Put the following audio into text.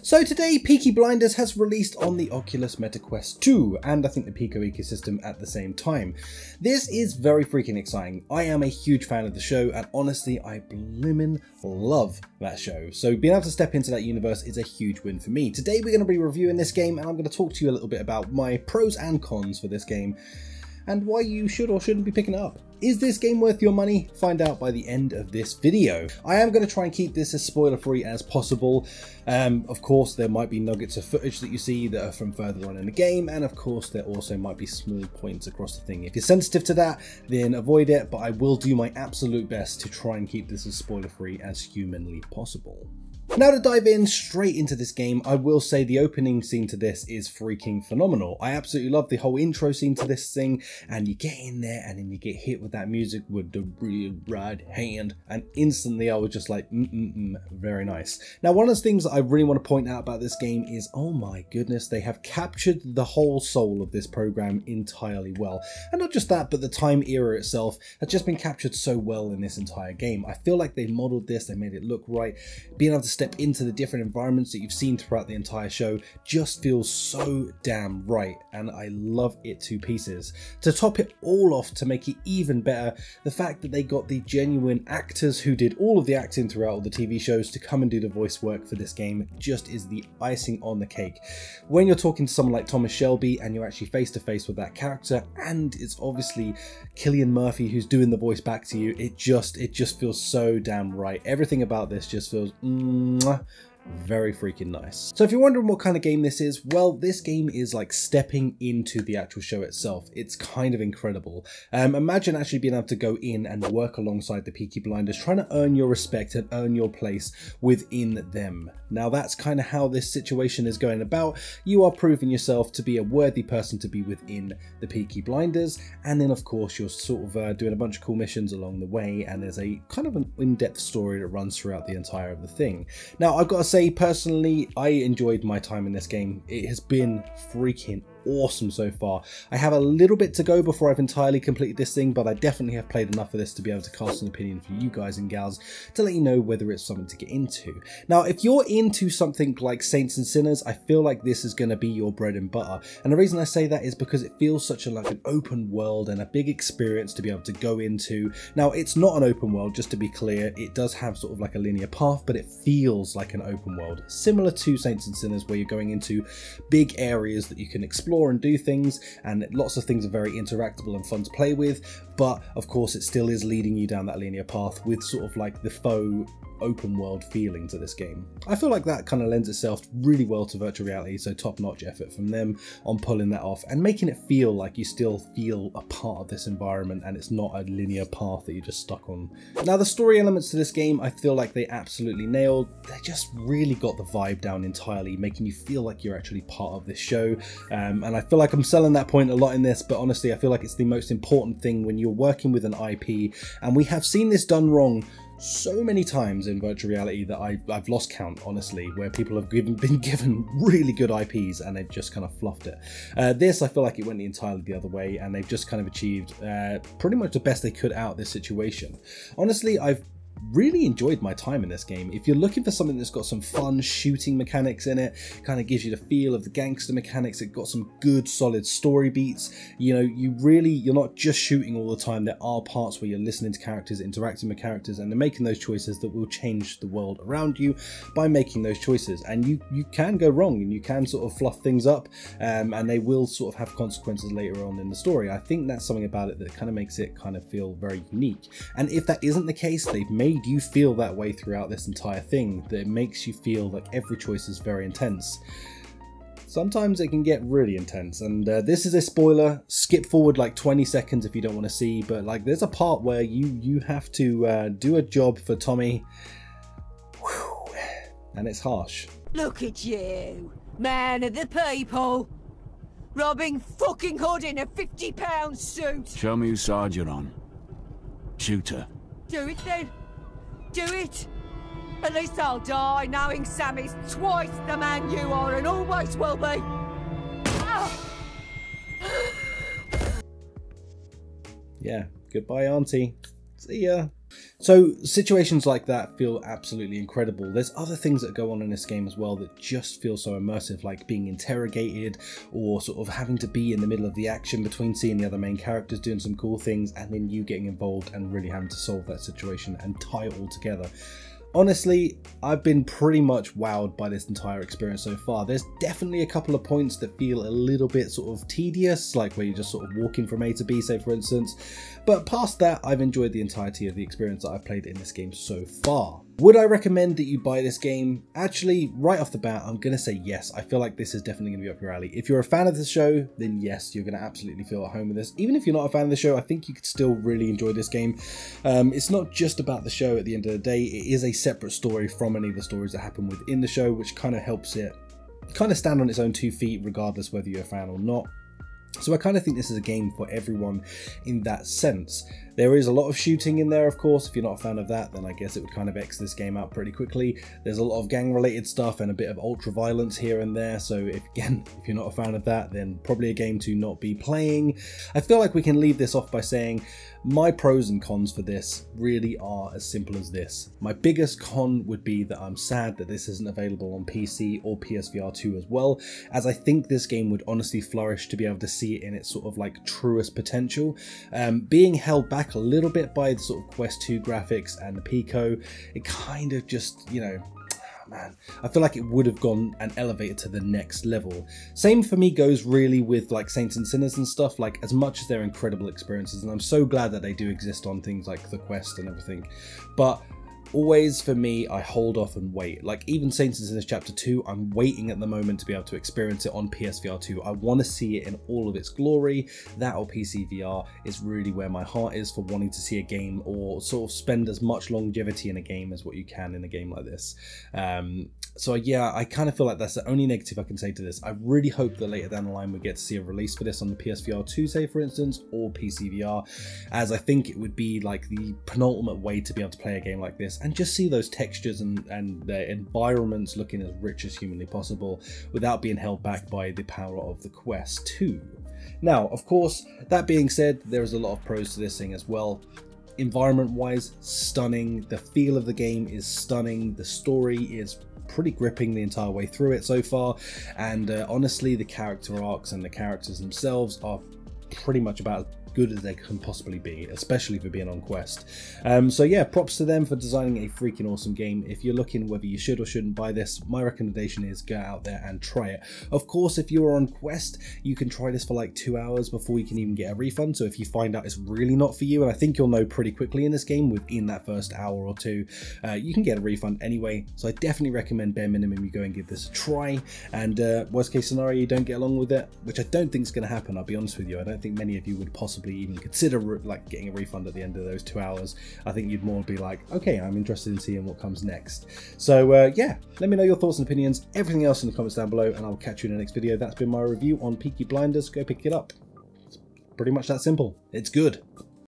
So today, Peaky Blinders has released on the Oculus MetaQuest 2 and I think the Pico ecosystem at the same time. This is very freaking exciting. I am a huge fan of the show and honestly I blimmin' love that show. So being able to step into that universe is a huge win for me. Today we're going to be reviewing this game and I'm going to talk to you a little bit about my pros and cons for this game and why you should or shouldn't be picking it up. Is this game worth your money? Find out by the end of this video. I am going to try and keep this as spoiler free as possible. Of course there might be nuggets of footage that you see that are from further on in the game, and of course there also might be small points across the thing. If you're sensitive to that, then avoid it, but I will do my absolute best to try and keep this as spoiler free as humanly possible. Now to dive in straight into this game, I will say the opening scene to this is freaking phenomenal. I absolutely love the whole intro scene to this thing, and you get in there and then you get hit with that music with the real right hand, and instantly I was just like, very nice. Now one of the things that I really want to point out about this game is, oh my goodness, they have captured the whole soul of this program entirely well. And not just that, but the time era itself has just been captured so well in this entire game. I feel like they modeled this, they made it look right. Being able to step into the different environments that you've seen throughout the entire show just feels so damn right, and I love it to pieces. To top it all off, to make it even better, the fact that they got the genuine actors who did all of the acting throughout all the TV shows to come and do the voice work for this game just is the icing on the cake. When you're talking to someone like Tommy Shelby and you're actually face to face with that character, and it's obviously Cillian Murphy who's doing the voice back to you, it just feels so damn right. Everything about this just feels very freaking nice. So if you're wondering what kind of game this is, well, this game is like stepping into the actual show itself. It's kind of incredible. Imagine actually being able to go in and work alongside the Peaky Blinders, trying to earn your respect and earn your place within them. Now that's kind of how this situation is going about. You are proving yourself to be a worthy person to be within the Peaky Blinders, and then of course you're sort of doing a bunch of cool missions along the way, and there's a kind of an in-depth story that runs throughout the entire of the thing. Now I've got to say, personally, I enjoyed my time in this game. It has been freaking awesome so far. I have a little bit to go before I've entirely completed this thing, but I definitely have played enough of this to be able to cast an opinion for you guys and gals to let you know whether it's something to get into. Now, if you're into something like Saints and Sinners, I feel like this is going to be your bread and butter. And the reason I say that is because it feels such a like an open world and a big experience to be able to go into. Now, it's not an open world, just to be clear. It does have sort of like a linear path, but it feels like an open world, similar to Saints and Sinners, where you're going into big areas that you can explore and do things, and lots of things are very interactable and fun to play with, but of course it still is leading you down that linear path with sort of like the faux open world feeling to this game. I feel like that kind of lends itself really well to virtual reality, so top-notch effort from them on pulling that off and making it feel like you still feel a part of this environment and it's not a linear path that you're just stuck on. Now the story elements to this game, I feel like they absolutely nailed. They just really got the vibe down entirely, making you feel like you're actually part of this show, and I feel like I'm selling that point a lot in this, but honestly I feel like it's the most important thing when you're working with an IP, and we have seen this done wrong so many times in virtual reality that I've lost count, honestly, where people have been given really good IPs and they've just kind of fluffed it. This, I feel like it went entirely the other way, and they've just kind of achieved pretty much the best they could out of this situation. Honestly, I've really enjoyed my time in this game. If you're looking for something that's got some fun shooting mechanics in it, kind of gives you the feel of the gangster mechanics, it got some good solid story beats, you know, you're not just shooting all the time. There are parts where you're listening to characters, interacting with characters, and they're making those choices that will change the world around you by making those choices, and you can go wrong and you can sort of fluff things up, and they will sort of have consequences later on in the story. I think that's something about it that kind of makes it kind of feel very unique, and if that isn't the case, they've made you feel that way throughout this entire thing, that it makes you feel like every choice is very intense. Sometimes it can get really intense, and this is a spoiler. Skip forward like 20 seconds if you don't want to see, but like there's a part where you have to do a job for Tommy. Whew. And it's harsh. Look at you, man of the people, Robin fucking Hood in a £50 suit. Show me whose side you're on. Shoot her. Do it then. Do it! At least I'll die knowing Sammy's twice the man you are and always will be! Ah! Yeah, goodbye auntie. See ya. So situations like that feel absolutely incredible. There's other things that go on in this game as well that just feel so immersive, like being interrogated or sort of having to be in the middle of the action between seeing the other main characters doing some cool things and then you getting involved and really having to solve that situation and tie it all together. Honestly, I've been pretty much wowed by this entire experience so far. There's definitely a couple of points that feel a little bit sort of tedious, like where you're just sort of walking from A to B, say for instance. But past that, I've enjoyed the entirety of the experience that I've played in this game so far. Would I recommend that you buy this game? Actually, right off the bat, I'm going to say yes. I feel like this is definitely going to be up your alley. If you're a fan of the show, then yes, you're going to absolutely feel at home with this. Even if you're not a fan of the show, I think you could still really enjoy this game. It's not just about the show at the end of the day. It is a separate story from any of the stories that happen within the show, which kind of helps it kind of stand on its own 2 feet, regardless whether you're a fan or not. So I kind of think this is a game for everyone in that sense. There is a lot of shooting in there, of course. If you're not a fan of that, then I guess it would kind of X this game out pretty quickly. There's a lot of gang related stuff and a bit of ultra violence here and there. So if you're not a fan of that, then probably a game to not be playing. I feel like we can leave this off by saying my pros and cons for this really are as simple as this. My biggest con would be that I'm sad that this isn't available on PC or PSVR 2 as well, as I think this game would honestly flourish to be able to see it in its sort of like truest potential. Being held back a little bit by the sort of Quest 2 graphics and the Pico, it kind of just, you know, man, I feel like it would have gone and elevated to the next level. Same for me goes really with like Saints and Sinners and stuff. Like, as much as they're incredible experiences, and I'm so glad that they do exist on things like the Quest and everything, but always for me, I hold off and wait. Like even Saints and Sinners Chapter 2, I'm waiting at the moment to be able to experience it on PSVR 2. I want to see it in all of its glory. That or PC VR is really where my heart is for wanting to see a game or sort of spend as much longevity in a game as what you can in a game like this. So yeah, I kind of feel like that's the only negative I can say to this. I really hope that later down the line we get to see a release for this on the PSVR 2, say for instance, or PC VR, as I think it would be like the penultimate way to be able to play a game like this and just see those textures and the environments looking as rich as humanly possible without being held back by the power of the Quest 2. Now, of course, that being said, there is a lot of pros to this thing as well. Environment wise, stunning. The feel of the game is stunning. The story is pretty gripping the entire way through it so far, and honestly the character arcs and the characters themselves are pretty much about as good as they can possibly be, especially for being on Quest. So yeah, props to them for designing a freaking awesome game. If you're looking whether you should or shouldn't buy this, my recommendation is go out there and try it. Of course, if you're on Quest, you can try this for like 2 hours before you can even get a refund. So if you find out it's really not for you, and I think you'll know pretty quickly in this game within that first hour or two, you can get a refund anyway. So I definitely recommend bare minimum you go and give this a try, and worst case scenario you don't get along with it, which I don't think is going to happen. I'll be honest with you, I don't think many of you would possibly even consider like getting a refund at the end of those 2 hours. I think you'd more be like, okay, I'm interested in seeing what comes next. So yeah, let me know your thoughts and opinions, everything else in the comments down below, and I'll catch you in the next video. That's been my review on Peaky Blinders. Go pick it up. It's pretty much that simple. It's good.